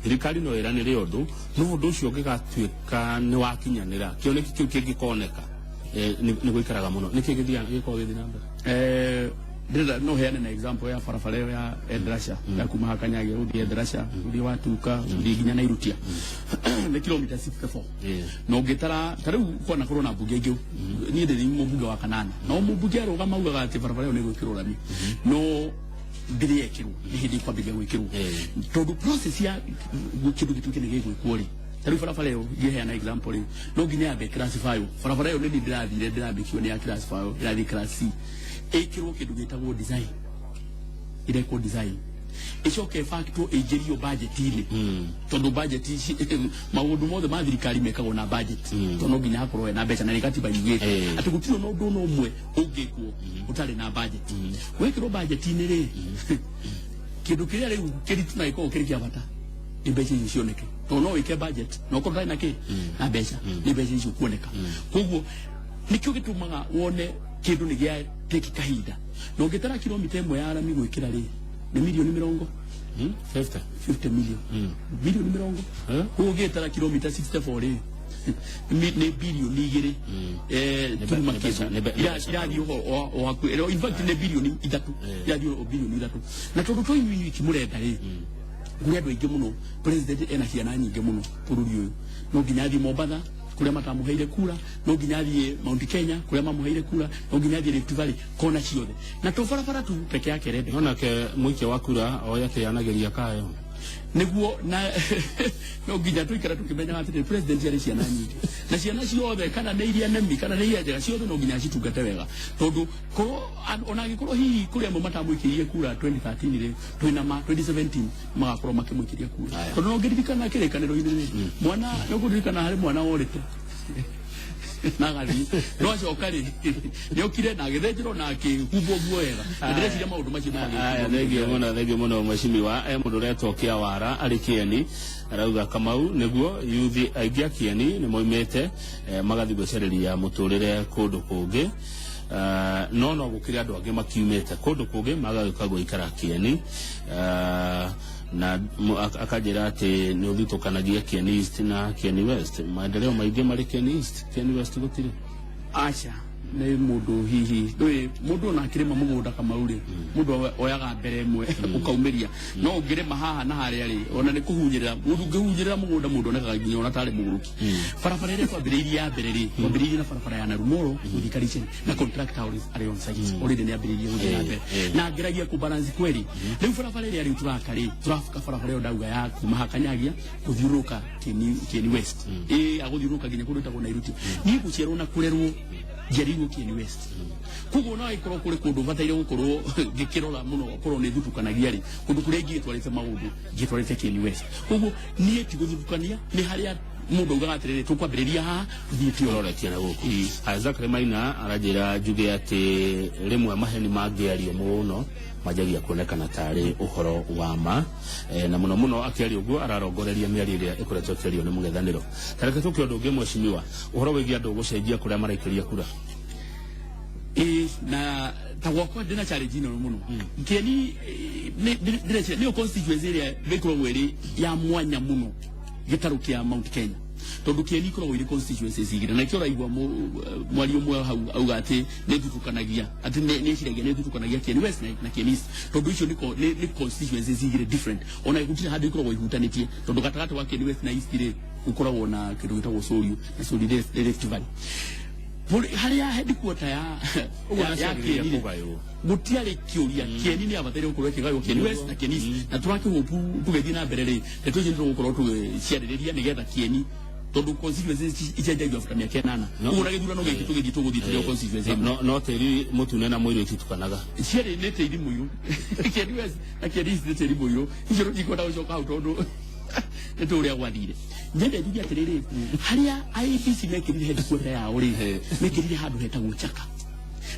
thirikari no iranire undu no undu ucio ngigatuika ni wakinyanira kioneki kiu kingikoneka ni guikaraga muno niki githia giko githi namba ndira no heane na example ya farafara ya Endrasha ya kuma Hakanyage udi Endrasha udi watuka udi ginya Nairutia ni kilomita 64 no gitara tariu kona corona buge gyo ni de mu buge wa kanana no mu buge ro ga mauga ati farafara yo ni gwikirwo rami no ndiri ekirwo ni hindi kwa bige gwikirwo tondu process ya kindu gitu kene gwikwo tariu farafara yo heana example no ginya abe classify farafara yo ni ndirathire kione ya classify ya di class C ekiro kindu gitagwo design ireko design icoke facto ejerio budget ile tondu budget maundu mothe ma thirikari mekagwo na budget tono ginya hakorwo na mbeca na katiba yigite ati gutiro no ndu no mwe ungikwo utari na budget wekiro budget ni ri kindu kiria riu kiritu na iko kirikia bata imbeca icioneke tono ike budget no ko ndai na ki na mbeca ni mbeca icio kuoneka koguo nikyo gitumaga wone kindu ni gia teki kahinda no ngitara kilomita 1 ya arami gwikira ri ni milioni 50 million milioni 70 ko ngitara kilomita 64 ri ni bilioni 2 turuma kesa ya dio o ero in fact ni bilioni 3 ya dio bilioni 3 na tondu to inyu kimurenda ri ngwe andu aingi muno president ena ciana nyingi muno bururi uyu no nginya thi Mombasa kuria matamuheire kura no nginya thie Mount Kenya kuria mamuheire kura no nginya thie Rift Valley kona ciothe na to barabara tu peke yake rende ona ke muike wa kura o yake yanageria kayo niguo na no nginya tuikara tukimenya ati president yari ciana nyingi na ciana ciothe kana ne iria nemi kana ne iria njega ciothe no nginya citungate wega tondu ko ona gikorwo hihi kuria mo matamuikirie kura 2013 ri twina ma 2017 magakorwo makimuikiria kura tondu no ngiririkana kirekaniro ine mwana no kuririkana hari mwana worete nagari no acokari nio kire na githejiro na kihumbo guoera ndireciria maundu macio magi thegio muno mheshimiwa mundu retwo kia wara ari Kieni arauga Kamau niguo yuthi aingi Kieni ni moimete magathi gwecereria muturire kundu kungi no gukiri andu angi makiumete kundu kungi magagika guikara Kieni na akajira ati ni uthitũkanagia Kieni East na Kieni West maendeleo maingi mari Kieni East Kieni West gutiri acha ni mundu hihi ndui mundu na kirima mugunda Kamauri mundu oyaga mbere mwe ukaumiria no ngirima haha na haria ri ona ni kuhunyirira mundu ngihunyirira mugunda mundu onekaga nginya ona tari muguruki barabara ire kwambiriria ya mbere ri kwambiriria na barabara ya Narumoro uthikariche na contract ari on site already ni ambiriria na mbere na ngiragia ku balance kweli riu barabara ire ari turakari turafika barabara yo dauga ya kuma Hakanyagia kuthiuruka Kieni West aguthiuruka nginya kundu tagwo Nairuti ni gucerwo na kurerwo jerigo Kieni West kugo na ikoro kuri kundu bataire gukorwo gikirora muno gukorwo ni thutukanagia ri kundu kuri ngitwarite maundu ngitwarite Kieni West kugo nie tiguthukania ni haria mundu ugatirire tukwambiriria ha thiti ororetia na guku Isaac Maina arajira juge ati rimwe maheni mangiario muno majagia kuonekana tari uhoro wa ma na muno akiari uguo ararongoreria miari iria ikuretwo kiario ni mugethaniro tareke tukio ndungi mheshimiwa uhoro wigia andu gucenjia kuria maraikiria kura na tawakwa ndina challenge ino muno Kieni ni constituency iria bikorwo iri ya mwanya muno gitarukia Mount Kenya tondu Kieni korwo iri constituency zigira na kiora igwa mwari umwe hau auga ati ne thutukanagia ati ne ciragia ne thutukanagia Kieni West na Kieni East tondu icio ni constituency zigira different ona igutire handi korwo ihutanitie tondu gatagati wa Kieni West na East ri ukoragwo na kindu gitagwo Sorio na Sorio Rift Valley haria headquarter ya Kieni gutiari kiuria Kieni ni abathere gukorwo kigayo Kieni West na Kieni East na turakihopu tugethi na mbere ri netujindiro gukorwo tuciaririria nigetha Kieni tondu constituency icenjagio after miaka 8 ura githura no giki tugithi tuguthitire constituency no teri mutune na mwiri titukanaga ciere ne teri muyo Kieni West na Kieni East ne teri muyo ijoro jikota ucoka au tondu neto uria gwathire njende thigi atiriri haria IEBC mekirire headquarter ya uri mekirire handu hetagwo Chaka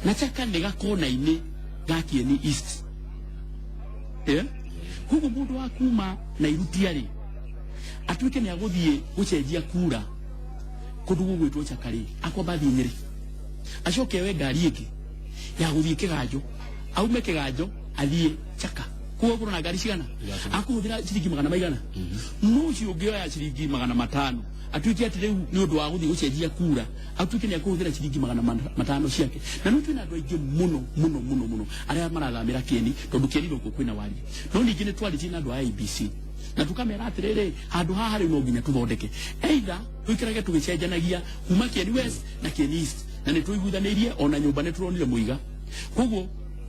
na Chaka ni gakona-ini ga Kieni East kugu mundu wa kuma Nairuti ari atuike ni aguthie gucenjia kura kundu gugwitwo Chaka ri akwamba thi Nyeri acoke we ngari iki ya guthie Kiganjo aume Kiganjo athie Chaka kuwa kuna gari cigana akuhũthĩra ciringi magana maigana no cio ngĩoya ciringi magana matano atuĩke atĩ rĩu nĩ ũndũ wa gũthiĩ gũcenjia kura atuĩke nĩ akũhũthĩra ciringi magana matano ciake na no twĩna andũ aingĩ mũno arĩa marathamĩra Kĩeni tondũ Kĩeni gũkũ kwĩna warie no ningĩ nĩ twarĩtie na andũ a IBC na tukamera atĩrĩrĩ handũ haha rĩu no nginya tũthondeke either tũikarage tũgĩcenjanagia kuma Kĩeni West na Kĩeni East na nĩ tũiguithanĩirie ona nyũmba nĩ tũronire mũiga koguo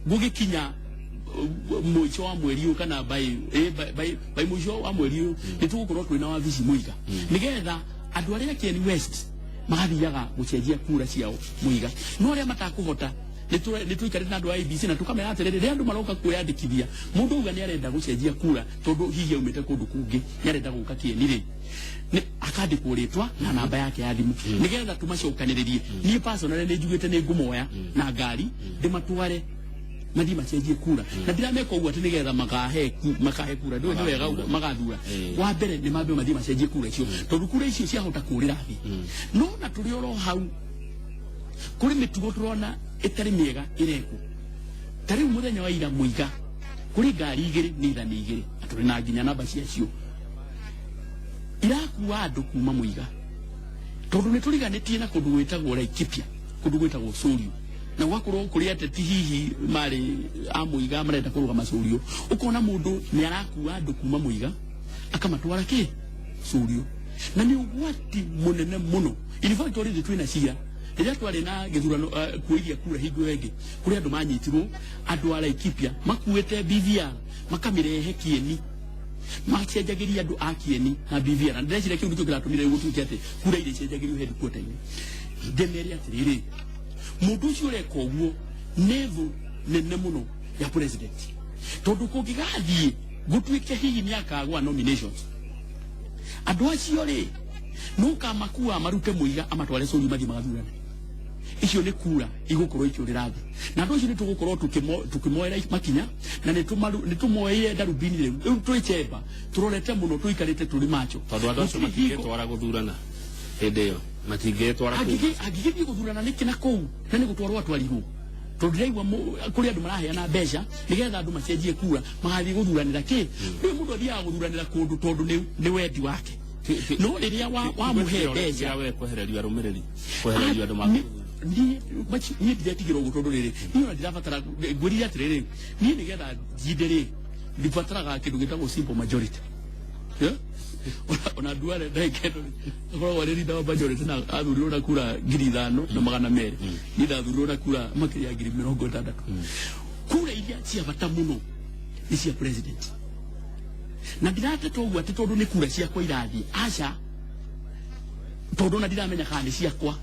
gũgĩkinya mwisho wa mweri ũyũ kana by mwisho wa mweri ũyũ nĩ tũgũkorwo twĩna wabici mũiga nĩgetha andũ arĩa Kĩeni West magathiaga gũcenjia kura ciao mũiga no arĩa matakũhota nĩ tũikarĩte na andũ a IBC na tũkamera atĩrĩrĩ rĩrĩa andũ maroka kwĩyandĩkithia mũndũ auga nĩ arenda gũcenjia kura tondũ hihi aumĩte kũndũ kũngĩ nĩ arenda gũka Kĩeni rĩ akandĩkwo rĩtwa na namba yake ya thimũ nĩgetha tũmacokanĩrĩrie niĩ personally nĩ njugĩte nĩ ngũmoya na ngari ndĩmatware mathi macenjie kura na ndirameka ũguo atĩ nĩgetha makahe kura ndũĩ nĩ wega magathura wa mbere nĩ mambe mathi macenjie kura icio tondũ kura icio ciahota kũrĩra thĩ no na tũrĩ oro hau kũrĩ mĩtugo tũrona ĩtarĩ mĩega ĩrekwo ta rĩu mũthenya wa ira mũiga kũrĩ ngari igĩrĩ nĩ ithani igĩrĩ na tũrĩ na nginya namba ciacio irakuua andũ kuma mũiga tondũ nĩ tũriganĩtie na kũndũ gwĩtagwo Laikipia kũndũ gwĩtagwo Sũriũ na gwakorwo kũrĩ ateti hihi marĩ a mũiga marenda kũrũgama Sũriũ ũkona mũndũ nĩ arakuua andũ kuma mũiga akamatwara kĩ Sũriũ na nĩ ũgwati mũnene mũno in fact already twĩna cia rĩrĩa twarĩ na gĩthurano kuoithia kura hingo ĩngĩ kũrĩ andũ manyitirwo andũ a Laikipia makuĩte BVR makamĩrehe Kĩeni macenjagĩria andũ a Kĩeni na BVR na ndĩreciria kĩu nĩkĩo kĩratũmire gũtuĩke atĩ kura iria icenjagĩrio headquarter-inĩ ndemere atĩrĩrĩ mũndũ ũcio ũreka ũguo nevo nene mũno ya president tondũ kũngĩgathiĩ gũtuĩke hihi nĩ akagwa nominations andũ acio rĩ no kamakua marute mũiga amatware Sũriũ mathi magathurane icio nĩ kura igũkorwo ikĩũrĩra thĩ na andũ acio nĩ tũgũkorwo tũkĩmoera makinya na nĩ tũmoeire ndarubini rĩu twĩchemba tũrorete mũno tũikarĩte tũrĩ macho tondũ andũ acio matingĩtwara gũthurana hĩndĩ ĩyo matingĩtwara angĩgĩthiĩ gũthurana nĩkĩ na kũu na nĩ gũtwarwo atwarirwo tondũ ndĩraigua kũrĩ andũ maraheana mbeca nĩgetha andũ macenjie kura magathiĩ gũthuranĩra kĩ rĩu mũndũ athiaga gũthuranĩra kũndũ tondũ nĩ wendi wake no rĩrĩa wamũhe mbeca kwehereria arũmĩrĩri kwehereria andũ maku niĩ ndiretigĩra ũguo tondũ rĩrĩ niĩ ona ndirabatara ngwĩrire atĩrĩrĩ niĩ nĩgetha njinde rĩ ndibataraga kĩndũ gĩtagwo simple majority ona Duale ndaikendo akoragwo arĩ rinda wa majority na athurirwo na kura 5,000 na magana merĩ niĩ ndathurirwo na kura makĩria 60,000 kura iria cia bata mũno nĩ cia president na ndirateta ũguo atĩ tondũ nĩ kura ciakwa irathiĩ aca tondũ na ndiramenya kana nĩ ciakwa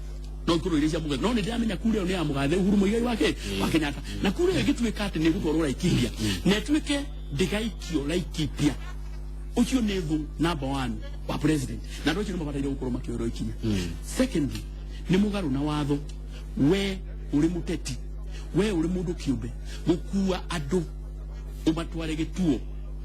no ikorwo iria cia mũgathe no nĩ ndiramenya kura ĩyo nĩ ya mũgathe Uhuru Mũigai wa Kenyatta na kura ĩyo ĩgĩtuĩka atĩ nĩ gũtwarwo Laikipia na ĩtuĩke ndĩgaikio Laikipia ucio nĩ thũ number 1 wa president na andũ acio nĩ mabataire gũkorwo makĩoerwo ikinya secondly nĩ mũgarũ na watho we ũrĩ mũteti we ũrĩ mũndũ kĩũmbe gũkua andũ ũmatware gĩtuo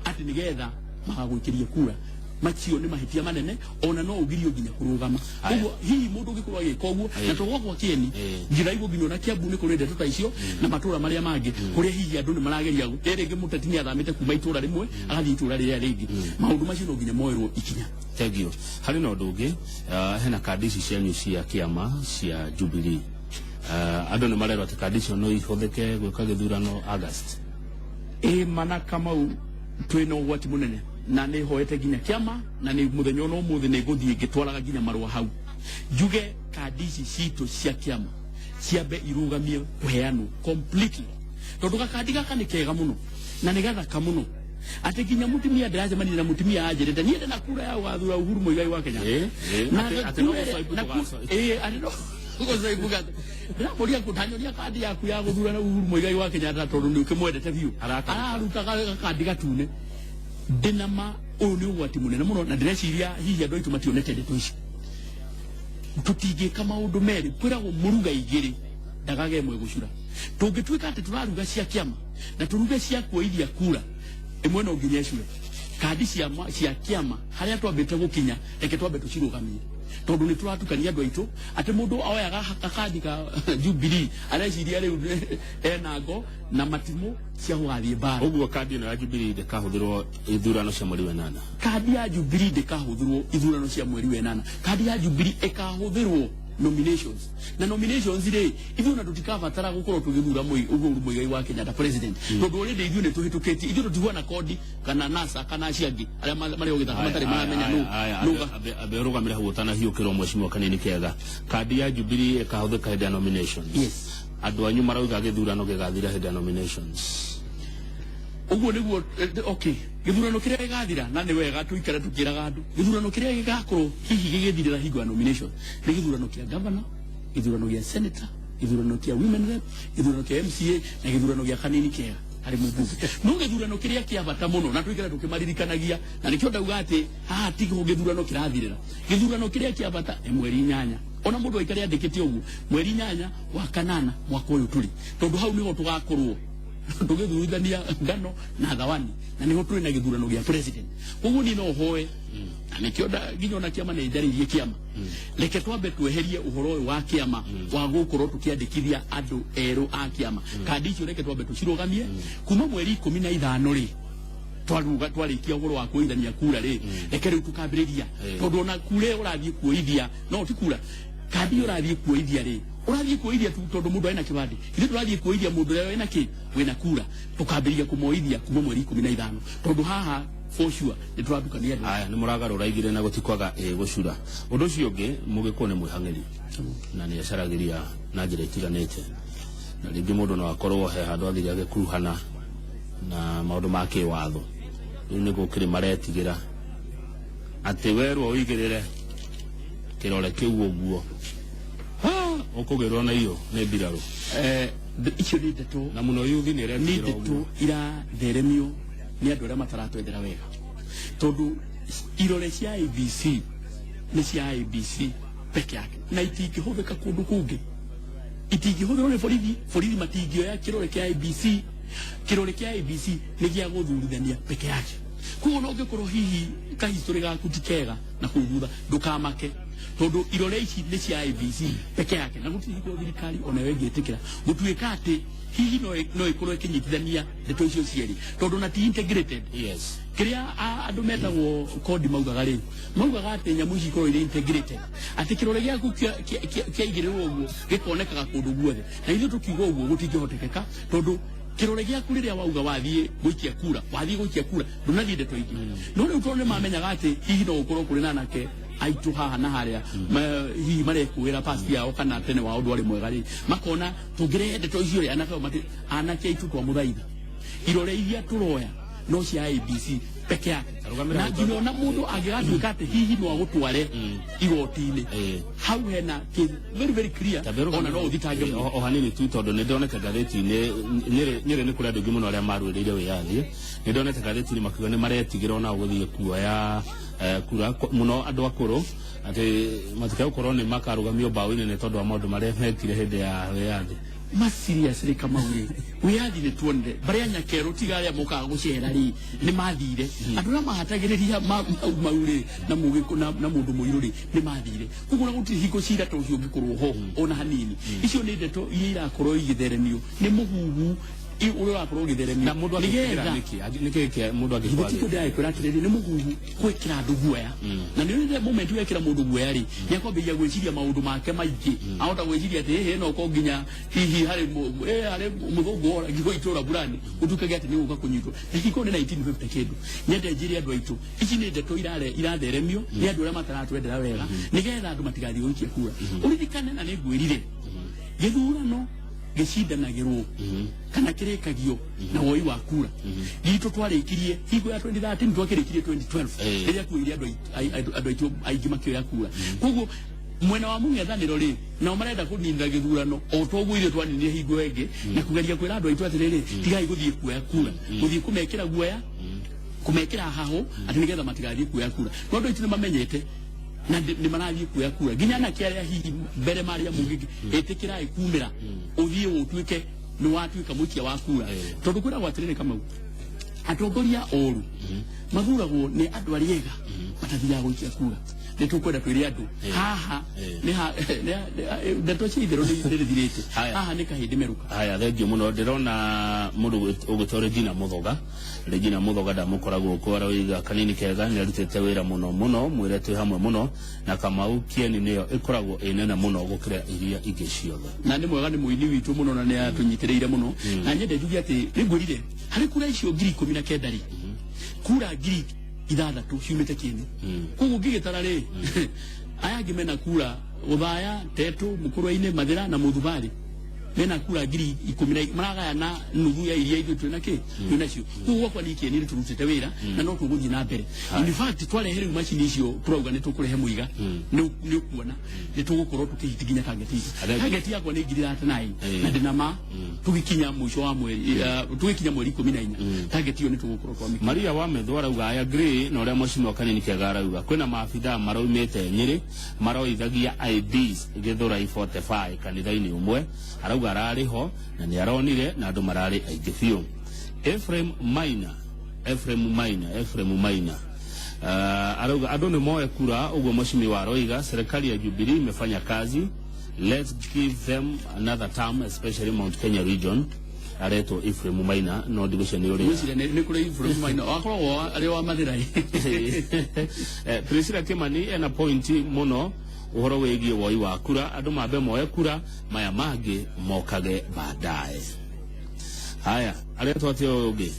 atĩ nĩgetha magagũikĩrie kura macio nĩ mahĩtia manene ona no ũgirio nginya kũrũgama ũguo hihi mũndũ ũngĩkorwo agĩka ũguo na tũgwa kwa Kĩeni njĩraigua nginya na Kĩambu nĩ kũrĩ ndeto ta icio na matũra marĩa mangĩ kũrĩa hihi andũ nĩ marageria rĩngĩ mũteti nĩ athamĩte kuma itũra rĩmwe agathiĩ itũra rĩrĩa rĩngĩ maũndũ macio no nginya moerwo ikinya tegio harĩ na ũndũ ũngĩ hena kandi ici cianyu cia kĩama cia Jubilee andũ nĩ marerwo atĩ kandi icio no ihũthĩke gwĩka gĩthurano August mana Kamau twĩna ũgwati mũnene na nĩ hoete nginya kĩama na nĩ mũthenya ona ũmũthĩ nĩ ngũthiĩ ngĩtwaraga nginya marũa hau njuge kandi ici citũ cia kĩama ciambe irũgamie kũheanwo completely tondũ gakandi gaka nĩ kega mũno na nĩ gathaka mũno atĩ nginya mũtumia ndĩracemania na mũtumia anjĩrĩte niĩ ndĩna kura ya gũgathura Uhuru Mũigai wa Kenyatta gũcaibuga ndĩramũria kũtanyoria kandi yaku ya gũthura na Uhuru Mũigai wa Kenyatta tondũ nĩ ũkĩmwendete biũ araruta gakandi gatune ndĩnama ũyũ nĩ ũgwati mũnene mũno na ndĩreciria hihi andũ aitũ mationete ndeto ici tũtingĩka maũndũ merĩ kwĩragwo mũruga igĩrĩ ndagage ĩmwe gũcura tũngĩtuĩka atĩ tũraruga cia kĩama na tũruge cia kuoithia kura ĩmwe no nginya ĩcure kadi cia kiama haria twambete gukinya reke twambe tucirugamie tondu ni turatukania andu aitu ati mundu oyaga akadi ka Jubilee areciria riu enango na matimu cia gwathie bara uguo kadi ino ya Jubilee ndikahuthirwo ithurano cia mweri wenana kadi ya Jubilee ndikahuthirwo ithurano cia mweri wenana kadi ya Jubilee ikahuthirwo nominations na nominations ri ithu na tutikabatara gukorwo tugithura Uhuru Muigai wa Kenya ta president tondu ri ithu ne tuhituketi ithu tutigwa na kodi kana NASA kana ciangi aria mari ogitha matari maramenya no aberugamira hutana hiukirwo mweshimwa kanini kega kadi ya Jubilee ikahuthika hedi ya nominations yes andu anyu marauga githurano gigathira hedi ya nominations uguo niguo okay githurano kiria gigathira na ni wega tuikara tukiraga andu githurano kiria gigakorwo hihi gigithirira hingo ya nomination ni githurano kia governor githurano kia senator githurano kia women rep githurano kia MCA na githurano kia kanini kega ari mubunge no githurano kiria kia bata muno na tuikara tukimaririkanagia na nikio ndauga ati haha tigo githurano kirathirira githurano kiria kia bata mweri 8 ona mundu aikari andikite uguo mweri 8 wa kanana mwaka uyu turi tondu hau niho tugakorwo tugithurithania ngano na thawani na niho turi na githurano gia president uguo ni no hoe na nikio nginya na kiama ni njaririe kiama reke twambe tweherie uhoro wa kiama wa gukorwo tukiandikithia andu eru a kiama kadi icio reke twambe tucirugamie kuma mweri 15 ri twaruga twarikia uhoro wa kuithania kura ri reke riu tukambiriria tondu na kure urathie kuithia no ti kura kadi urathie kuithia ri urathie kuithia tondu mundu aina kibandi ithu turathie kuithia mundu rero ina ki wina kura tukambiria kumoithia kuma mweri 15 tondu haha for sure ni turatukania andu aya ni muragarura igire na gutikwaga gucura undu ucio ungi mugikone mwihang'eri na ni acaragiria na njira itiganite na ringi mundu no akorwo he handu athiri agikuruhana na maundu ma kiwatho riu ni gukiri maretigira ati werwo uigirire kirore kiu uguo ukugirwo na iyo ne mbiraru icio ni ndeto na muno yuthi ni retigirwo ni ndeto ira theremio ni andu aria mataratwendera wega tondu irore cia ABC ni cia ABC peke yake na itingihũthĩka kundu kungi itingihũthĩrwo ni borithi matingioya kirore kia ABC kirore kia ABC ni gia guthurithania peke yake kuo no ngikorwo hihi kahistori gaku ti kega na kuthutha ndukamake tondu irore ici ni cia ABC peke yake na gutihingo thirikari ona wengetikira gutuika ati hihi no ikorwo ikinyitithania ndeto icio cieri tondu na ti integrated yes kiria andu metagwo kodi maugaga ati nyamu ici ikorwo iri integrated ati kirore giaku kia igirirwo uguo gikonekaga kundu guothe na ithu tukiuga uguo gutingihotekeka tondu kirore giaku riria wauga wathie guikia kura ndunathie ndeto ingi no riu tondu mamenyaga ati hihi no ukorwo kuri na nake aitu haha na haria hihi marekuira pasi yao kana tene wao ndwari mwega ri makona tungire ndeto icio ri anake aitu twa muthaitha irore iria turoya no cia ABC peke yake na ngino na mundu agigatuika ati hihi no agutware igoti-ini hau hena very clear ona no uthitange o hanini tu tondu ni ndoneka gatheti-ini nyire ni kuri andu ngi muno aria marwirire wiyathi ni ndoneka gatheti-ini makiuga ni maretigira ona guthie kuoya kura muno andu akuru ati matikau korwo ni makarugamio mbaũ-ini ni tondu wa maundu maria mekire hindi ya wiyathi ma seriously kama wiyathi ni tuonde baria nyakero tigaria mokaga gucera ri ni mathire andu na mahatagiriria maure na mugiko na mundu muiru ri ni mathire kugura guti hiko cira to cio ngikorwo ho ona hanini icio ni ndeto iria irakorwo igitheremio ni muhuhu uri akorwo githeremio na mundu akigira niki mundu agikwa gitiko dai kuratiriri ni muhuhu kwikira andu guoya na ni ndi moment wekira mundu guoya ri ni akwambia gwiciria maundu make maingi ahota gwiciria ati he no ko nginya hihi hari muthungu ora gigo itura burani utukage ati ni uka kunyitwo hiko ni 1950 kindu nyende njiri andu aitu ici ni ndeto iratheremio ni andu aria mataratwendera wega nigetha andu matigathie guikia kura uririkane na ni ngwirire githurano gicindanagirwo kana kirikagio na woi wa kura gitu twarikirie higo ya 2013 twakirikirie 2012 riria kuiria andu aingi makioya kura koguo mwena wa mung'ethaniro ri na marenda kuninda githurano o togwire twaninie higo enge na kugeria kwira andu aitu atiriri tigai guthie kuoya kura guthie kumekira guoya kumekira haho ati nigetha matigathie kuoya kura no andu aitu ni mamenyete na ni marathie kuoya kura nginya na kiaria hihi mbere maria mugigi etikira ikumira uthie utuike ni watuika mukia wa kura tondu kwira gwatirire kama atongoria oru mathuragwo ni andu ariega batathiaga gũikia kura nitukwenda twire andu haha ndeto cidero ndirithirite haha ni kahindi meruka haya thengio muno ndirona mundu ugutore Regina Muthoga ndamukoragwo kwara wiga kanini kega ni arutete wira muno mwire twi hamwe muno na Kamau Kieni niyo ikoragwo inene muno gukira iria ingi ciothe na ni mwega ni muini witu muno na ni atunyitireire muno na nyende njugi ati rigurire hari kura icio 19 ri kura 6 ciumite Kieni kugu ngigitara ri aya ngimena kura uthaya tetu mukuru-ini Mathira na Muthubari mena kura 10 maragaya na nuthu ya iria ithu twina ki twina cio kugo kwa ni Kieni turutite wira na no tuguthi na mbere in fact twarehere machini icio turauga ni tukurehe muiga ni kuona ni tugukorwo tukihitinginya target yakwa ni 39 na ndinama tugikinya mwisho wa mweri tugikinya mweri 14 target iyo ni tugukorwo twamika Maria wa Methu arauga I agree na uria mucimo kanini kega arauga kwina maabitha maroimite Nyeri maroithagia IDs githura 45 kanitha-ini umwe arauga arariho na ni aronire na andu marari aingi biu Ephraim Maina arauga andu ni moe kura uguo mucimi wa roiga serikali ya Jubilee imefanya kazi, let's give them another term, especially Mount Kenya region. Areto Ephraim Maina no ndigocia ni uri ni kura Ephraim Maina akorwo ari wa Mathira Priscilla Kimani ena point muno uhoro wigie woi wa kura andu mambe moe kura maya mangi mokage baadaye. Haya areto atio ugi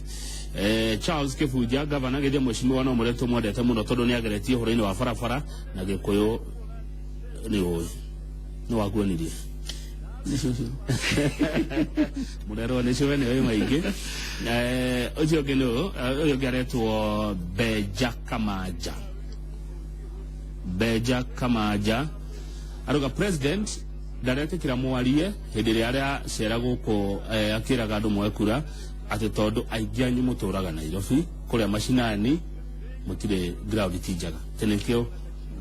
Charles Kifuja gavana gede mheshimiwa no mureto mwendete muno tondu ni ageretie horo-ini wa barabara na Gikuyu ni waguonirie murero ni ciwe ni maingi ucio ngino uyo ngaretwo Beja Kamaja aruga president ndarete kira mwarie hindi ria aria cera guko akiraga andu mwekura ati tondu aingi anyu muturaga Nairobi kuria mashinani mutire ground tijaga tenekio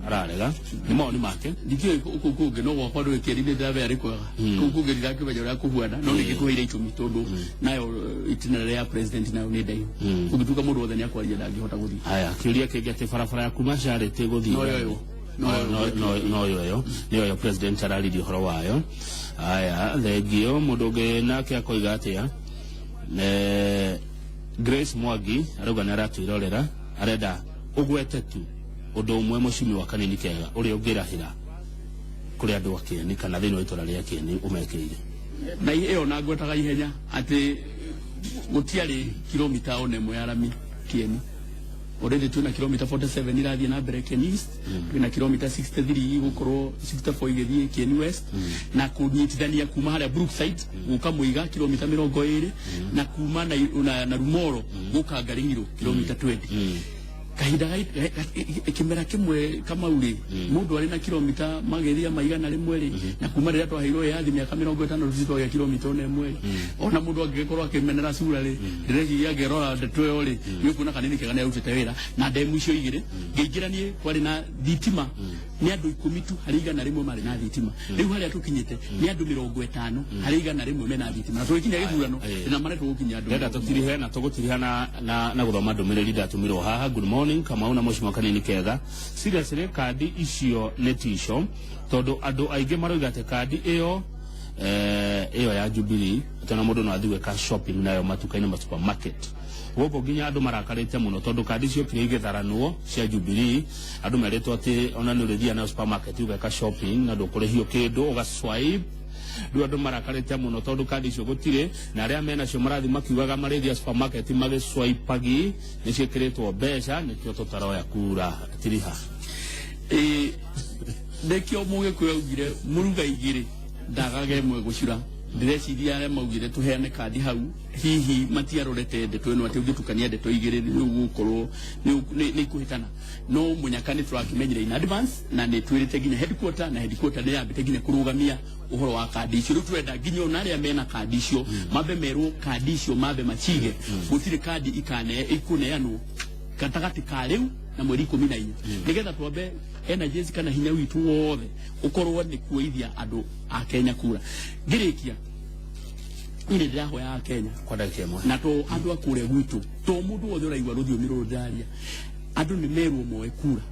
ararega ni maoni make ndikio ukukuge no wakwa ndo kerinde ndabe ari kwaga ukukuge ndakibanya ura kuhuana no ngikuhire icumi tondu nayo itinerary ya president nayo ni ndaihu ugituka mundu wothe ni akwaria ndangihota guthi haya kiuria kingi ati barabara ya kuma Charity guthi no yo president arariri horo wayo haya thengio mundu ngi nake akoiga atia Grace Mwangi arauga ni aratwirorera arenda ugwete tu undu umwe mucimi wa kanini kega uri ungirahira kuri andu a Kieni kana thini wa itora ria Kieni umekeire na iyo na ngwetaga ihenya ati gutiari kilomita one mwe arami Kieni already tuna kilomita 47 irathie na mbere Kieni East tuna kilomita 63 gukorwo 64 igithie Kieni West na kunyitithania kuma haria Brookside guka muiga kilomita 20 na kuma na Rumoro guka Ngaringiro kilomita 20 kahinda kimera kimwe kama uri mundu ari na kilomita mageria maigana rimwe ri na kuma riria twahirwo yathi miaka 50 rutitwo ya kilomita one ona mundu angikorwo akimenera sura ri diregi ya gerora ndetwe ri yukuna kanini kegana yarutite wira na ndemu icio igire ngeingiranie kwari na thitima ni andu 10 tu hari igana rimwe mari na thitima riu haria tukinyite ni andu 50 hari igana rimwe mena thitima na twikinya githurano na maretu gukinya andu ndenda tutirihe na tugutiriha na guthoma ndumiriri ndatumirwo haha. Good morning Kamau na mucimo kanini kega seriously kadi icio netisho tondu andu aingi maroiga ati kadi iyo ya Jubilee tena mundu no athiwe ka shopping nayo matuka-ini ma supermarket wobo ginya andu marakarite muno tondu kadi icio kire igitharanwo cia Jubilee andu meretwo ati ona ni urithia na supermarket uga ka shopping na ndukurihio kindu uga swipe ndu andu marakarite muno tondu kadi icio gutire na aria mena cio marathi makiugaga marithia supermarket magi swipagi ni cikiritwo mbeca nikio tutaroya kura tiriha dekio muge kwegire muruga igire ndagage mwe gucura ndireciria aria maugire tuheane kadi hau hihi matiarorete ndeto ino ati ugitukania ndeto igire ni gukorwo ni kuhitana no munyakani turakimenyire in advance na ni twirite ginya headquarter na headquarter ni yambite ginya kurugamia uhoro wa kadi icio twenda ginya onaria mena kadi icio mabe meru kadi icio mabe machige gutire kadi ikuneanwo katagati ka riu na mweri 14 nigetha twambe energies kana hinya witu wothe ukorwo ni kuithia andu a Kenya kura ngirikia ine ndaho ya Kenya kwa dakika moja na to andu akure gwitu to mundu wothe uraigwa ruthiomi ruraria andu ni merwo moe kura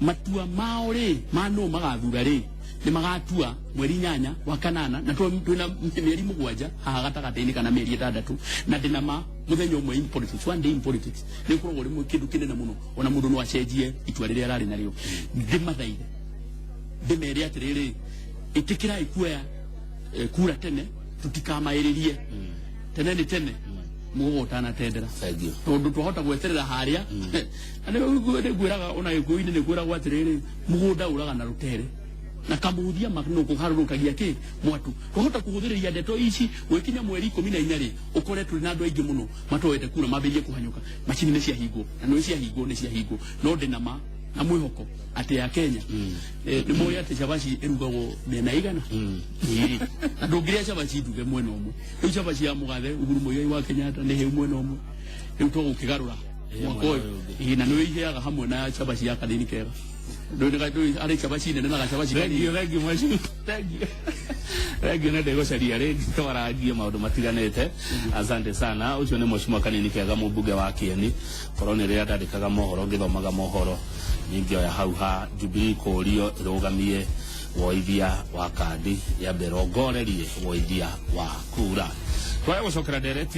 matua mao ri mano magathura ri ni magatua mweri 8 wa kanana na twina mieri 7 haha gatagataini kana mieri 6 na ndina ma muthenya umwe in politics one day in politics ni kurwo rimwe kindu kinene muno ona mundu no acenjie itua riria arari nario ndimathaire ndimeri atiriri itikira ikuya kura tene tutikamairirie tene ni tene mugotana tendera tondu twahota gweterera haria ane gwiraga ona iguine ni gwira gwatiriri mugunda uraga na rutere na kamuthia magno kuharurukagia ki mwatu twahota kuhuthiria ndeto ici gwikinya mweri 14 ri ukore tuli na andu aingi muno matoete kura mabirie kuhanyuka macini ni cia hingo na no cia hingo ni cia hingo no ndinama na mwihoko ati ya Kenya ni moya ati Shabashi erugago mena igana na ndungiria Shabashi nduge mwena umwe riu Shabashi ya mugathe Uhuru Muigai wa Kenyatta ni he mwena umwe riu to gukigarura mwako na no iheaga hamwe na Shabashi ya kanini kega ndo ari Shabashi nene na Shabashi regi mwashi regi na ndego caria regi twaragia maundu matiganete asante sana ucio ni mheshimiwa kanini kega mubunge wa Kieni korone ria ndandikaga mohoro ngithomaga mohoro ningio ya hau ha Jubilee kurio irugamie woithia wa kandi ya berongorerie woithia wa kura twaya gucokera direct